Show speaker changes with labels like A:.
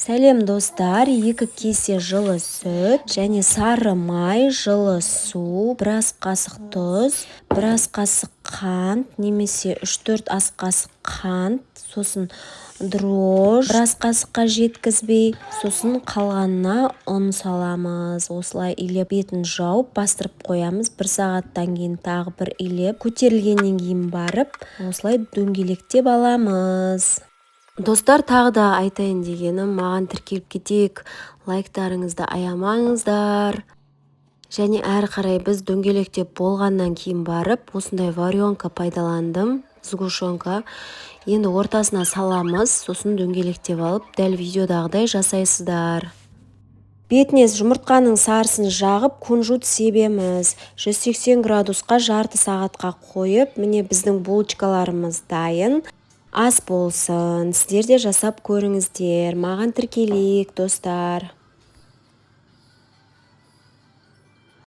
A: Сәлем достар, 2 кесе жылы сүт және сары май, жылы су, біраз қасық тұз, біраз қасық қант, немесе 3-4 ас қасық қант, сосын дрожж, біраз қасыққа жеткізбей, сосын қалғанына ұн саламыз. Осылай илеп бетін жауып бастырып қоямыз. 1 сағаттан кейін тағы бір илеп, көтерілгеннен кейін барып, осылай дөңгелектеп аламыз. Достар, тағы да айтайын дегенім, маған тіркеліп кетейік, лайктарыңызды аямаңыздар. Және әрі қарай біз дөңгелектеп болғаннан кейін барып, осындай варенка пайдаландым, сгущенка. Енді ортасына саламыз, сосын дөңгелектеп алып, дәл видеодағыдай жасайсыздар. Бетіне жұмыртқаның сарысын жағып, кунжут себеміз. 180 градусқа жарты сағатқа қойып, міне біздің булочкаларымыз дайын. Ас болсын, сіздер де жасап көріңіздер. Маған тіркелейік, достар.